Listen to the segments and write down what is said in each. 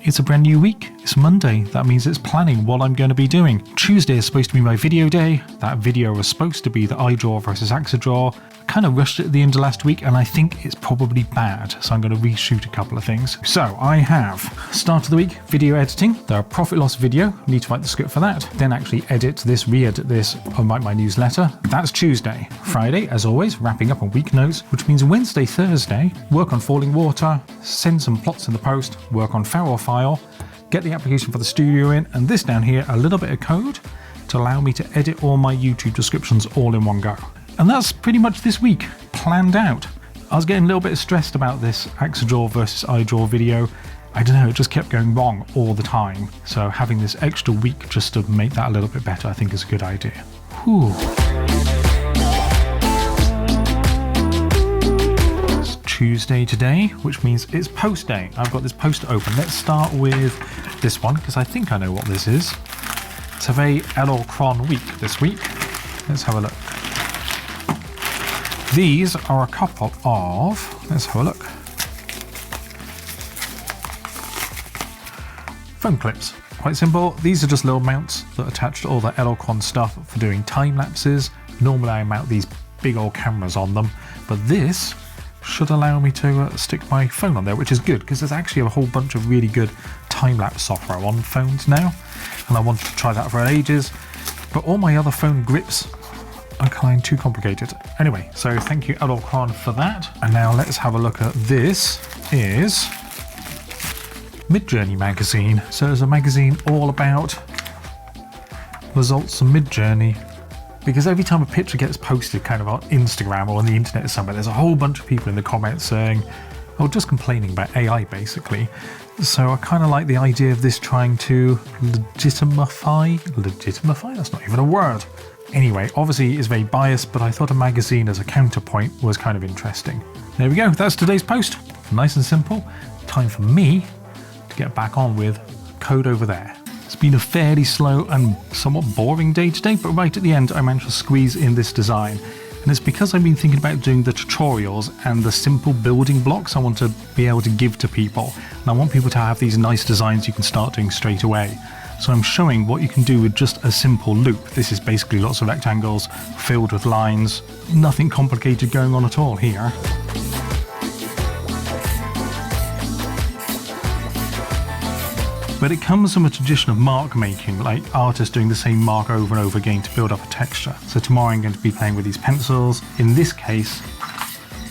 It's a brand new week. It's Monday. That means it's planning what I'm going to be doing. Tuesday is supposed to be my video day. That video was supposed to be the idraw versus axidraw. I kind of rushed it at the end of last week and I think it's probably bad. So I'm going to reshoot a couple of things. So I have start of the week, video editing, the profit loss video. Need to write the script for that. Then actually edit this, re-edit this, and write my newsletter. That's Tuesday. Friday, as always, wrapping up on Weeknotes, which means Wednesday, Thursday, work on Falling Water, send some plots in the post, work on Feral File, get the application for the studio in, and this down here, a little bit of code to allow me to edit all my YouTube descriptions all in one go. And that's pretty much this week, planned out. I was getting a little bit stressed about this axidraw versus idraw video. I don't know, it just kept going wrong all the time. So having this extra week just to make that a little bit better, I think is a good idea. Whew. It's Tuesday today, which means it's post day. I've got this post open. Let's start with this one, because I think I know what this is. It's a very Cron week this week. Let's have a look. These are a couple of, let's have a look, phone clips. Quite simple. These are just little mounts that attach to all the Cron stuff for doing time lapses. Normally I mount these big old cameras on them, but this should allow me to stick my phone on there, which is good because there's actually a whole bunch of really good time-lapse software on phones now, and I wanted to try that for ages, but all my other phone grips are kind of too complicated. Anyway, so thank you Cron for that. And now let's have a look at this. Is Midjourney magazine. So it's a magazine all about results from Midjourney, because every time a picture gets posted kind of on Instagram or on the internet somewhere, there's a whole bunch of people in the comments saying, oh, just complaining about AI basically. So I kind of like the idea of this trying to legitimify, that's not even a word. Anyway, obviously it's very biased, but I thought a magazine as a counterpoint was kind of interesting. There we go, that's today's post. Nice and simple. Time for me to get back on with code over there. It's been a fairly slow and somewhat boring day today, but right at the end I managed to squeeze in this design. And it's because I've been thinking about doing the tutorials and the simple building blocks I want to be able to give to people. And I want people to have these nice designs you can start doing straight away. So I'm showing what you can do with just a simple loop. This is basically lots of rectangles filled with lines. Nothing complicated going on at all here. But it comes from a tradition of mark making, like artists doing the same mark over and over again to build up a texture. So tomorrow I'm going to be playing with these pencils. In this case,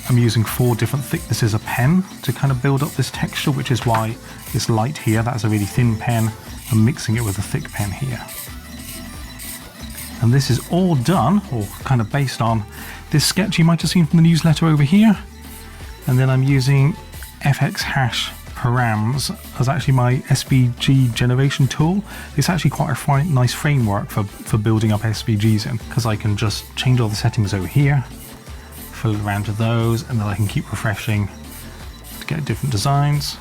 I'm using 4 different thicknesses of pen to kind of build up this texture, which is why it's light here. That's a really thin pen. I'm mixing it with a thick pen here. And this is all done, or kind of based on this sketch you might have seen from the newsletter over here. And then I'm using FX hash params as actually my SVG generation tool. It's actually quite a nice framework for building up SVGs in, because I can just change all the settings over here, fill it around to those, and then I can keep refreshing to get different designs.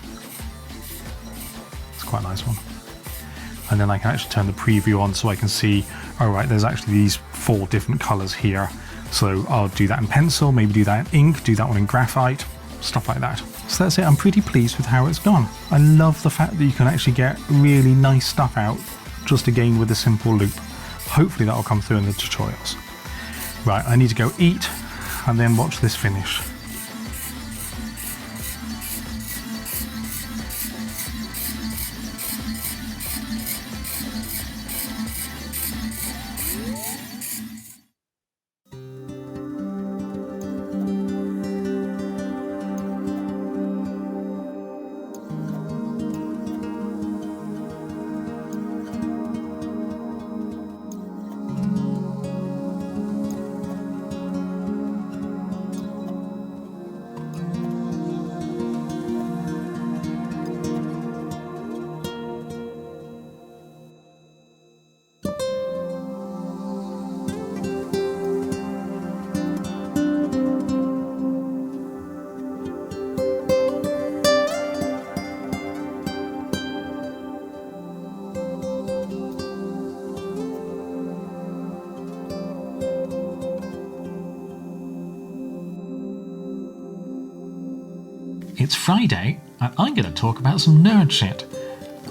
It's quite a nice one. And then I can actually turn the preview on so I can see, all right, there's actually these 4 different colors here. So I'll do that in pencil, maybe do that in ink, do that one in graphite, stuff like that. So that's it, I'm pretty pleased with how it's gone. I love the fact that you can actually get really nice stuff out just again with a simple loop. Hopefully that'll come through in the tutorials. Right, I need to go eat and then watch this finish. It's Friday, and I'm going to talk about some nerd shit.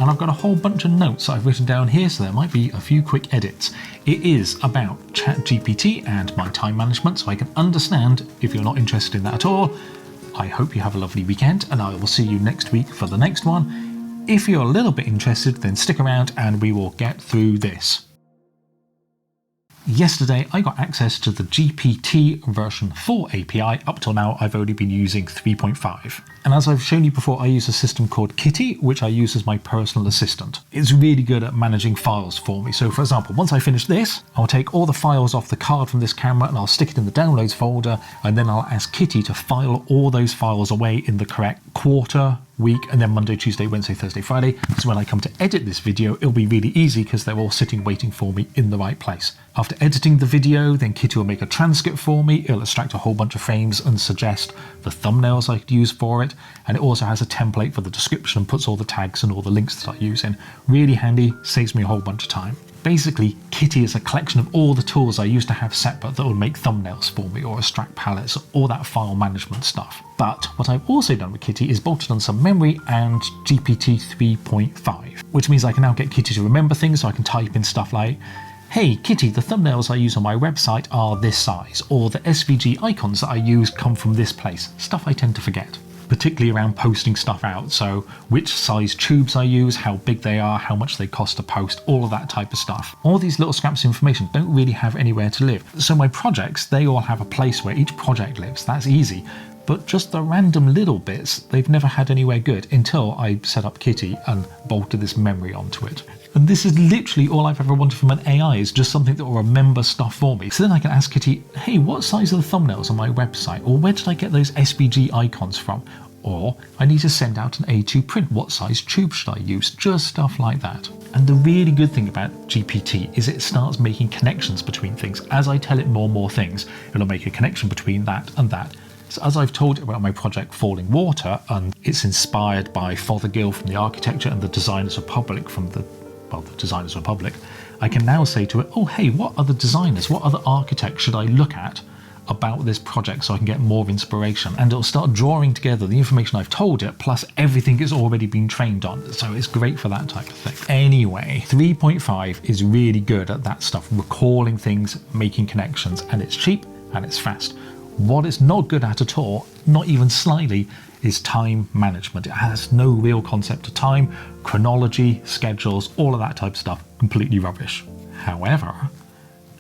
and I've got a whole bunch of notes I've written down here, so there might be a few quick edits. It is about ChatGPT and my time management, so I can understand if you're not interested in that at all. I hope you have a lovely weekend, and I will see you next week for the next one. If you're a little bit interested, then stick around and we will get through this. Yesterday, I got access to the GPT version 4 API. Up till now, I've only been using 3.5. And as I've shown you before, I use a system called Kitty, which I use as my personal assistant. It's really good at managing files for me. So for example, once I finish this, I'll take all the files off the card from this camera and I'll stick it in the downloads folder. And then I'll ask Kitty to file all those files away in the correct quarter, week, and then Monday, Tuesday, Wednesday, Thursday, Friday. So when I come to edit this video, it'll be really easy because they're all sitting waiting for me in the right place. After editing the video, then Kitty will make a transcript for me. It'll extract a whole bunch of frames and suggest the thumbnails I could use for it. And it also has a template for the description and puts all the tags and all the links that I use in. Really handy, saves me a whole bunch of time. Basically, Kitty is a collection of all the tools I used to have separate that would make thumbnails for me or extract palettes, all that file management stuff. But what I've also done with Kitty is bolted on some memory and GPT 3.5, which means I can now get Kitty to remember things, so I can type in stuff like, hey Kitty, the thumbnails I use on my website are this size, or the SVG icons that I use come from this place, stuff I tend to forget. Particularly around posting stuff out, so which size tubes I use, how big they are, how much they cost to post, all of that type of stuff. All these little scraps of information don't really have anywhere to live. So my projects, they all have a place where each project lives, that's easy. But just the random little bits, they've never had anywhere good until I set up Kitty and bolted this memory onto it. And this is literally all I've ever wanted from an AI, is just something that will remember stuff for me. So then I can ask Kitty, hey, what size are the thumbnails on my website? Or where did I get those SVG icons from? Or I need to send out an A2 print, what size tube should I use? Just stuff like that. And the really good thing about GPT is it starts making connections between things. As I tell it more and more things, it'll make a connection between that and that. So as I've told it about my project Falling Water, and it's inspired by Fothergill from the Architecture and the Designers Republic from the Designers Republic, I can now say to it, oh hey, what other designers, what other architects should I look at about this project so I can get more inspiration? And it'll start drawing together the information I've told it plus everything it's already been trained on. So it's great for that type of thing. Anyway, 3.5 is really good at that stuff, recalling things, making connections, and it's cheap and it's fast. What it's not good at all, not even slightly, is time management. It has no real concept of time, chronology, schedules, all of that type of stuff, completely rubbish. However,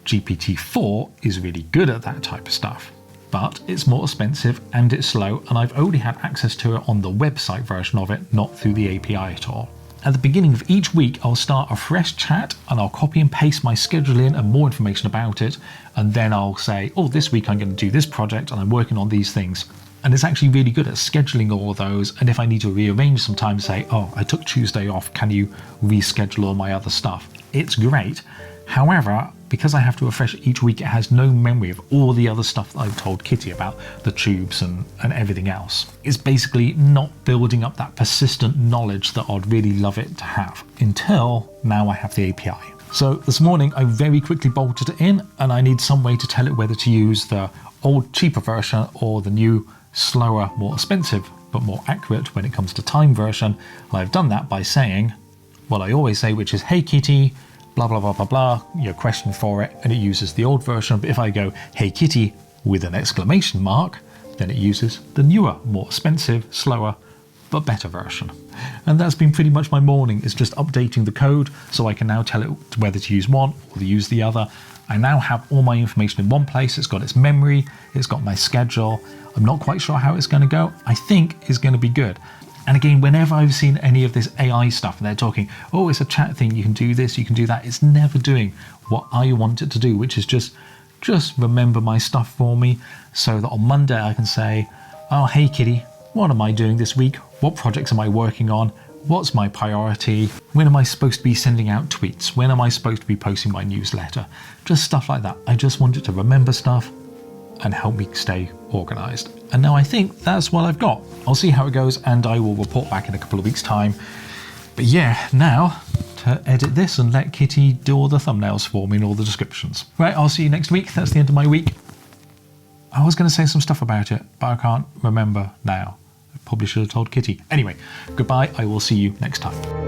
GPT-4 is really good at that type of stuff, but it's more expensive and it's slow, and I've only had access to it on the website version of it, not through the API at all. At the beginning of each week, I'll start a fresh chat and I'll copy and paste my schedule in and more information about it. And then I'll say, oh, this week I'm going to do this project and I'm working on these things. And it's actually really good at scheduling all of those. And if I need to rearrange sometimes, say, oh, I took Tuesday off, can you reschedule all my other stuff? It's great. However, because I have to refresh each week, it has no memory of all the other stuff that I've told Kitty about, the tubes and everything else. It's basically not building up that persistent knowledge that I'd really love it to have, until now I have the API. So this morning I very quickly bolted it in, and I need some way to tell it whether to use the old cheaper version or the new slower, more expensive, but more accurate when it comes to time version. And I've done that by saying what I always say, which is, hey Kitty, blah, blah, blah, blah, blah, your question for it, and it uses the old version. But if I go, hey Kitty, with an exclamation mark, then it uses the newer, more expensive, slower, but better version. And that's been pretty much my morning, is just updating the code so I can now tell it whether to use one or to use the other. I now have all my information in one place. It's got its memory, it's got my schedule. I'm not quite sure how it's going to go. I think it's going to be good. And again, whenever I've seen any of this AI stuff and they're talking, oh, it's a chat thing, you can do this, you can do that, it's never doing what I want it to do, which is just remember my stuff for me, so that on Monday I can say, oh, hey Kitty, what am I doing this week? What projects am I working on? What's my priority? When am I supposed to be sending out tweets? When am I supposed to be posting my newsletter? Just stuff like that. I just want it to remember stuff and help me stay organized. And now I think that's what I've got. I'll see how it goes and I will report back in a couple of weeks' time. But yeah, now to edit this and let Kitty do all the thumbnails for me and all the descriptions. Right, I'll see you next week. That's the end of my week. I was going to say some stuff about it, but I can't remember now. I probably should have told Kitty. Anyway, goodbye. I will see you next time.